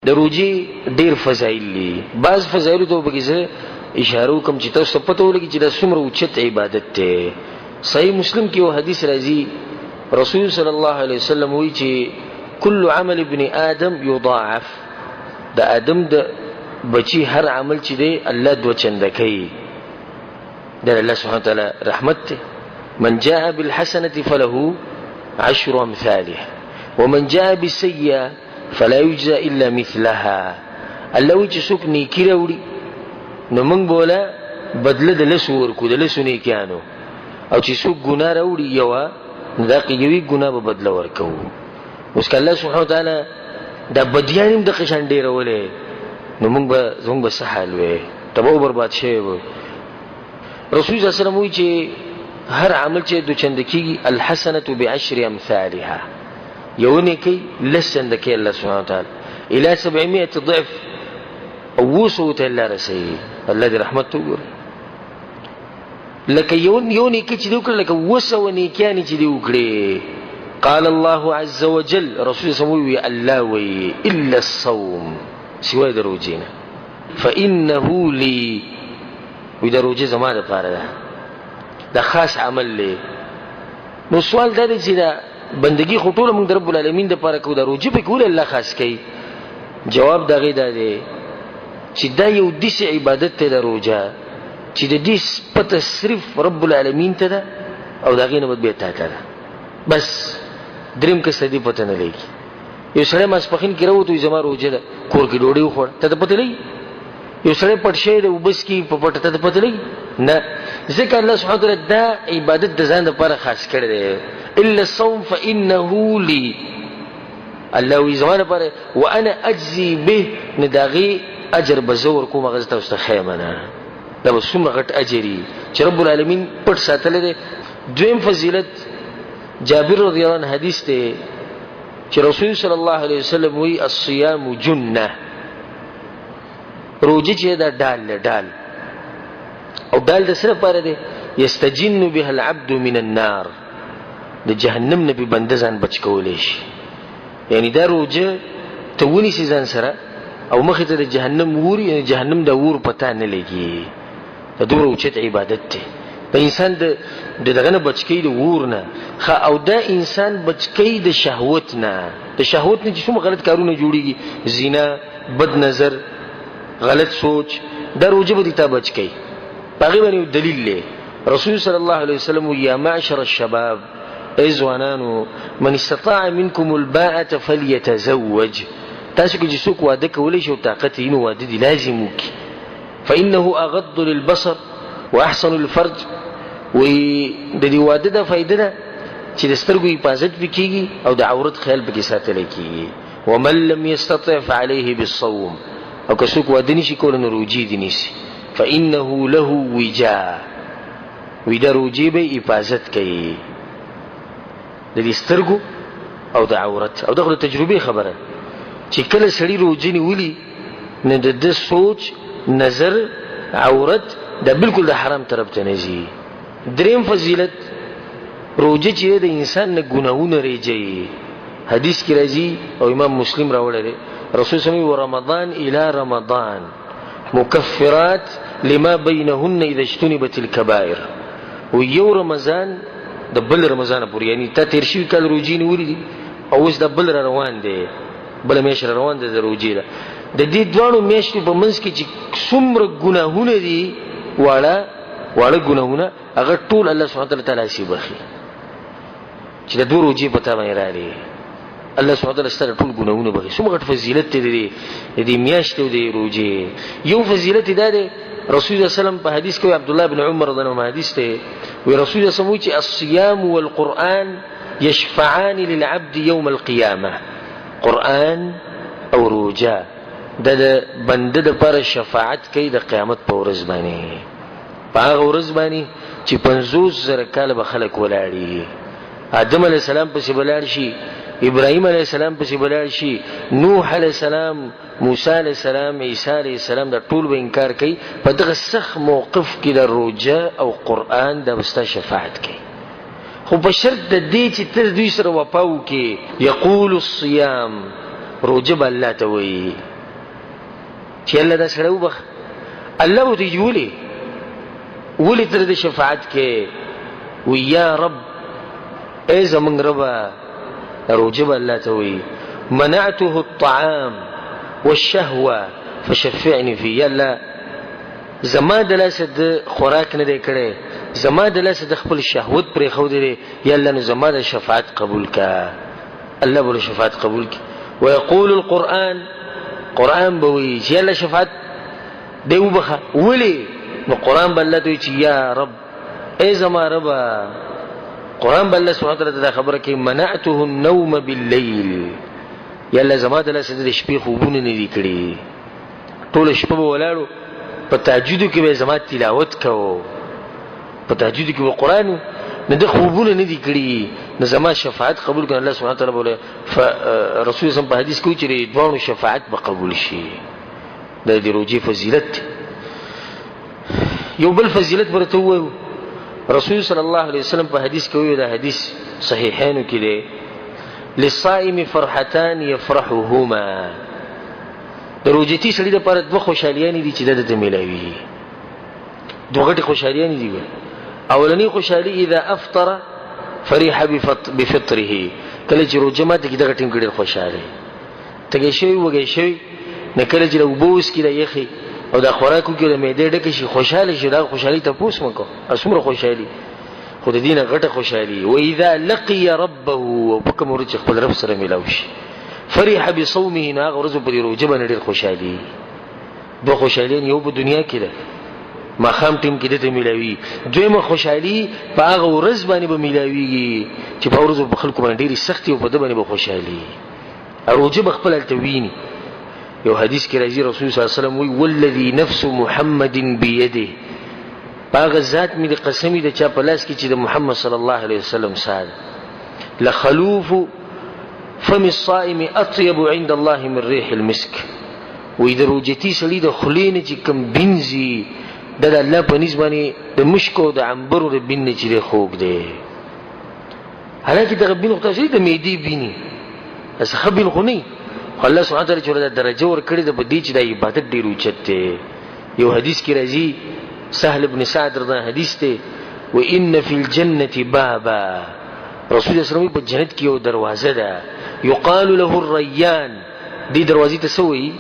د روجي ډیر فضایل دي. بعض فضایل ته به زه اشاره وکم چې تاسو پته ولګي چې دا څومره اوچت عبادت دی. صحیح مسلم کې یو حدیث راځي، رسول صلی الله علیه وسلم وایي چې کل عمل ابن آدم یضاعف، د آدم د بچی هر عمل چې دی الله دوه چنده کوي. دا الله سبحانه وتعالی رحمت دی. من جاء بالحسنة فله 10 أمثالها ومن جاء بالسيئة فلا يجزى إلا مثلها. الله وی چې څوک نیکی راوړي نو موږ بوله بدله د لسو ورکو، د لسو نیکیانو، او چې څوک ګناه راوړي یوه نو دا یوې ګناه به بدله ورکوو. اوس که الله سبحانه وتعالی دا بدیان هم دغه شان ډېرولې نو زموږ به څه حال وی، تباه و برباد شوی به. رسول صلی الله علیه وسلم وایي چې هر عمل چې دو چنده کېږي الحسنة ب10 أمثالها، یو نیکی لس چنده کوي الله سبحانه وتعالی الى 700 ضعف، او 200 ته الله رسوي. الله دې رحمت وګوري. لکه یو نیکی چې دی وکړه لکه 200 نیکیانې چې دی وکړې. قال الله عز وجل، رسول صلی الله علیه وسلم وی الله وی الا الصوم، سوای د روجې نه، فانه لي، وی د روجې زما دپاره ده، دا خاص عمل دی. نو سوال دا دی چې دا بندگی خو ټوله موږ د رب العالمین دپاره کوو، دا روجې پکې ولې الله خاص کوي؟ جواب د هغې دا دی چې دا یو داسې عبادت دی د روجه چې د دې پته صرف رب العالمین ته ده او د هغې نه بیا تا ته ده. بس دریم کس ته دې پته نه لګي. یو سړی ماسپښین کې راووت وایي زما روجه ده، کور کې ډوډۍ وخوړه، ته ته پته لګي؟ یو سړی پټ شوی دی اوبس کې په پټه، ته ته پته لګي؟ نه، ځکه الله سبحانه وتعالی دا عبادت د ځان دپاره خاص کړی دی. الا الصوم فانه لي، الله وی زما دپاره وانا اجزي به، نو د هغې اجر به زه ورکوم، هغه زه تاسو ته ښیم نه. دا به څومره غټ اجر وي چې رب العالمین پټ ساتلی دی. دویم فضیلت جابر رضی الله عنه حدیث دی چې رسول صلی الله علیه وسلم وی الصیام جنه، روجه چې دا ډال دی، ډال، او ډال د څه لپاره دی؟ یستجن بها العبد من النار، د جهنم نه به بنده ځان بچ کولی شي. یعنی دا روجه ته ونیسي ځان سره او مخې ته د جهنم ور، یعنی جهنم د ور پتا نه لګي. دا دومره اوچت عبادت دی. د انسان د دغه نه بچ کوي، د ور نه، او دا انسان بچ کوي د شهوت نه. د شهوت نه چې څومره غلط کارونه جوړېږي، زنا، بد نظر، غلط سوچ، دا روجه به دې تا بچ کوي. په هغې باندې یو دلیل دی. رسول صلی الله علیه وسلم یا معشر الشباب، ای ځوانانو، من استطاع منکم الباءة فلیتزوج، تاسو کې چې څوک واده کولی شي او طاقت یې نو واده دې لازم وکړي. فانه اغض للبصر واحسن الفرج، وی د دې واده دا فایده ده چې د سترګو حفاظت پې کېږي او د عورت خیال پکې ساتلی کېږي. ومن لم یستطع فعلیه بالصوم، او که څوک واده نشي کولی نو روجې دې نیسي. فانه له وجا، وی دا روجې به حفاظت کوي د دې سترګو او د عورت. او دغه د تجربې خبره چې کله سړي روجې نیولي نو د ده سوچ، نظر، عورت دا بالکل د حرام طرف ته نه ځي. دریم فضیلت روجه چې د انسان نه ګناهونه ریجوي. حدیث کې راځي او امام مسلم راوړی دی، رسول صلی الله علیه وسلم ورمضان الى رمضان مکفرات لما بینهن اذا اجتنبت الکبائر، و یو رمضان د بل رمضان پورې، یعنی تا تیر شوي کال روجې نیولي دي او اوس د بل را روان دی، بله میاشت را روان دی د روجې ده. د دې دواړو میاشتو په منځ کې چې څومره ګناهونه دي، واړه ګناهونه، هغه ټول الله سبحانه وتعالی تلاشي بخي چې د دوه روجې په تا باندې راغلي. الله سبحانه وتعالی ستاسو ټول ګناهونه بخي. څومره غټ فضیلت دی د دې میاشتو د روجې. یو فضیلت دا دی، رسول الله صلی الله علیه وسلم په حدیث کې عبد الله بن عمر رضی الله عنه حدیث دی، وی رسول الله صلی الله علیه وسلم چې الصيام والقرآن يشفعان للعبد يوم القيامة، قرآن او روجه د بنده دپاره شفاعت کوي د قیامت په ورځ باندې. په هغه ورځ باندې چې 50,000 کاله به خلک ولاړي. آدم علیه السلام پسې به لاړ شي، ابراهیم علیه السلام پسې به لاړ شي، نوح علیه السلام، موسی علیه السلام، عیسی علیه السلام، دا ټول به انکار کوي. په دغه سخت موقف کې د روجه او قرآن دا به ستا شفاعت کوي، خو په شرط د دې چې ته دوی سره وفا وکړې. یقول الصیام، روجه به الله ته وایي چې الله دا سره وبخ الله به دې ولي تر دې شفاعت کې ويا رب اے زمون ربا روجب الله ته وي منعته الطعام والشهوه فشفعني فيه. الله زما د لاس د خوراک نه دی کړي، زما د لاس د خپل شهوت پرې خو دی، یا الله نو زما د شفاعت قبول کا. الله بل شفاعت قبول کی. ويقول القرآن قرآن بوي چې الله شفاعت دی وبخه ولي نو قرآن بل ته چې یا رب اے زما ربا قرآن بل سبحانه وتعالى دا خبره کې منعته النوم بالليل، یا الله زما د لاس د شپې خوبونه نه دي کړي، ټول شپه ولاړو په تهجد کې به زما تلاوت کوو، په تهجد کې به قرآن نه د خوبونه نه دي کړي، نو زما شفاعت قبول کړي. الله سبحانه وتعالى بوله رسول صلی الله په حدیث کې چې دوه شفاعت به قبول شي. د دې روزي فضیلت یو بل فضیلت ورته وایو. رسول صلی الله علیه وسلم په حدیث کې وایي، دا حدیث صحیحینو کې دی، للصائم فرحتان يفرحهما. د روزتي سړي لپاره دوه خوشالیاں دي چې دته ملوي، دوه غټي خوشالیاں دي. اولنی خوشالي اذا افطر فرح بفطره، کله چې روزه ماته کې دغه ټیم کې خوشاله تګي شي وګي شي، نه کله چې وبوس کې یخي او دا خوراکو کې د معده ډکه شي خوشاله شي، دا خوشالي ته پوس مکو اسمره خوشالي خود دینه غټه خوشالي. و اذا لقي ربه وبكم ورچ خپل رب سره ملاوي شي فرح بصومه، نه غرزو په روزه باندې ډېر خوشالي. دوه خوشالي یو په دنیا کې ده ما خام ټیم کې دته ملاوي، دویمه خوشالي په هغه ورځ باندې به ملاويږي چې په ورځو په خلکو باندې ډېری سختي او په دبانې به خوشالي روزه بخپل التویني. یو حدیث کې راځي رسول صلی الله علیه وسلم وی والذي نفس محمد بيده، هغه ذات مې د قسمی د چا په لاس کې چې د محمد صلی الله علیه وسلم سره لخلوف فم الصائم اطيب عند الله من ريح المسك. وې د روزتي سړي د خلینې چې کم بنزي د الله په نسبانه د مشکو د عنبرو د بن چې خوګ دی، حالکه د غبین خو تاسو د میدی بینی اس خبل خو نه. الله سبحانه وتعالى چې د درجه ور کړی د بدی چې د عبادت ډیر اوچت دی. یو حدیث کې راځي سهل ابن سعد رضی الله حدیث ته وان فی الجنه بابا، رسول الله صلی الله علیه وسلم په جنت کې یو دروازه ده یقال له الریان، دې دروازې ته سوې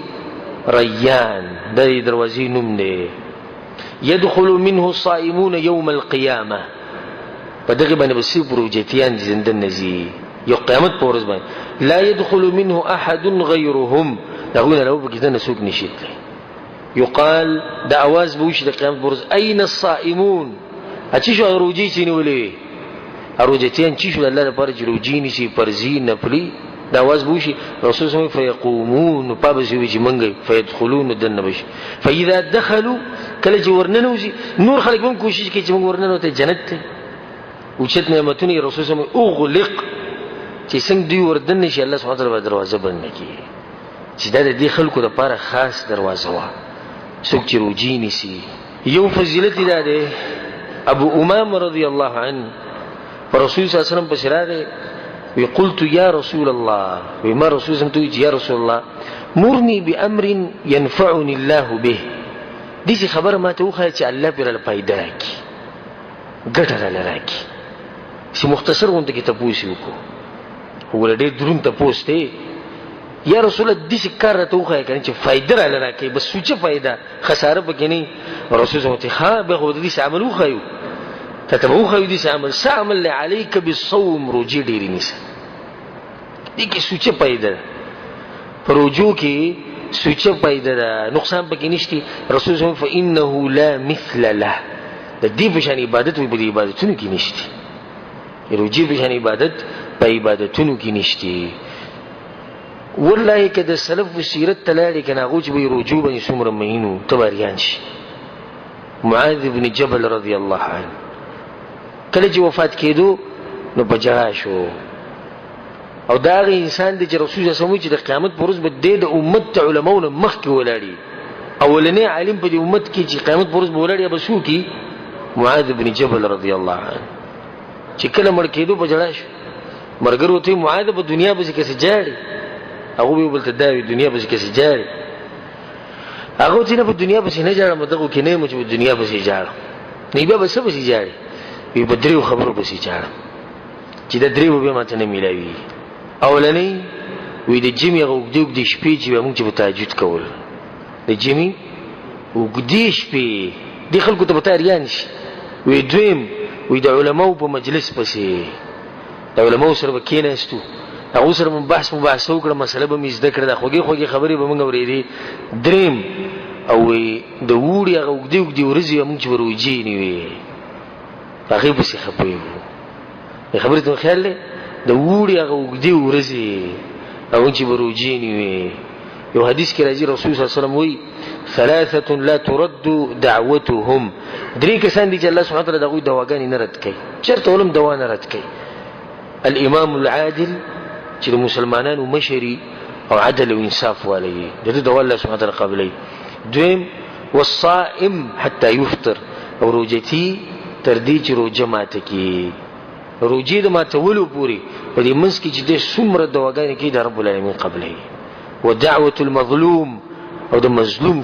ریان، دې دروازې نوم دی يدخل منه الصائمون يوم القيامه، فدغه باندې بسې پروجتيان زنده نزي یو قیامت پر ورځ باندې لا يدخل منه احد غيرهم، دغه لو بګیدنه سوق نشیت. يقال د اواز بوش د قیامت پر ورځ اين الصائمون، اچي شو روجي چې نیولې اروجتيان چې شو الله لپاره چې روجي نشي فرضي نفلي د اواز بوشي. رسول الله فيقومون پابسي وي چې منګي فيدخلون دنبش فاذا دخلوا کله چې ورننوزي نور خلک هم کوشش کوي چې موږ ورننوته جنت ته اوچت نعمتونه. رسول الله اغلق چې څنګه دی وردن نشي الله سبحانه وتعالى دروازه بند کړي چې دا د دې خلکو لپاره خاص دروازه و څوک چې روجي نشي. یو فضیلت ده ابو امامه رضی الله عنه رسول صلی الله علیه وسلم په شراغه وی قلت یا رسول الله، وما رسول الله یا رسول الله مرني بامر ينفعني الله به، دې خبره ما ته وخه چې الله پر فائدہ راکړي ګټه راکړي. چې مختصر غونډه کې تاسو وکړو هو ډېر درون تاسو ته یا رسول الله دې کار ته وخه کنه چې فائدہ راکړي، بس سوچه فائدہ خساره پکې نه. رسول الله ته ها به هو دې عمل وخایو تتبعو خو دې عمل سعمل عليك بالصوم، روجي ډېری نيسه دې کې سوچه پیدا پروجو کې سوچه پیدا ده نقصان پکې نشتی. رسول الله فانه لا مثل له، د دې په شان عبادت وي په عبادتونو کې نشتی، روجي په شان عبادت په عبادتونو کې نشتی. والله کده سلف سیرت تلاړي کنه غوج به روجو باندې څومره مهینو تباریان شي. معاذ بن جبل رضی الله عنه کله چې وفات کېدو نو بجا شو، او دا انسان د رسول الله صلی الله علیه وسلم چې د قیامت پر ورځ به د امت علماء مخ کې ولاړي، اولنی عالم په دې امت کې چې قیامت پر ورځ به ولاړي به شو کی معاذ بن جبل رضی الله عنه. چې کله مړ کېدو بجا شو، مرګرو ته معاذ په دنیا به کې څه جاړي، هغه به بل ته دا دنیا به کې څه جاړي. هغه چې نه په دنیا پسې نه جاړم دغه کې نه مچ په دنیا پسې جاړم نه بیا بس پسې جاړي وی په دریو خبرو پسې جاړم چې د دریو به ماته نه ملایوي اولنې وی د جمی غوږ د شپې چې موږ چې په تهجد کول د جمی وګدې شپې د خلکو ته بتاریان شي وی دویم وی د علماو په مجلس پسې د علماو سره کېناستو هغه سره بحث وکړه مسله به مې زده کړه د خوږې خبرې به موږ اورېدې دریم او د وړي هغه وګدې ورځې موږ چې وروجي نیوي هغه پسې خپېږو د خبرې ته خیال دی د وړي هغه وګدې ورځې او چې وروجي نیوي یو حدیث کې راځي رسول صلی الله علیه وسلم وی ثلاثه لا ترد دعوتهم درې کسان دي چې الله سبحانه وتعالی دغه دواګانې نه رد کوي چرته ولهم دوا نه رد کوي الامام العادل چې مسلمانانو مشري او عدل او انصاف والي دغه دوا الله سبحانه وتعالی قبلي دویم والصائم حتى يفطر او روجتي تر دې چې روجه ماته کی روجي د ماتولو پوری په دې منځ کې چې د څومره دواګانې کې د رب العالمین قبلي ودعوه المظلوم او د مظلوم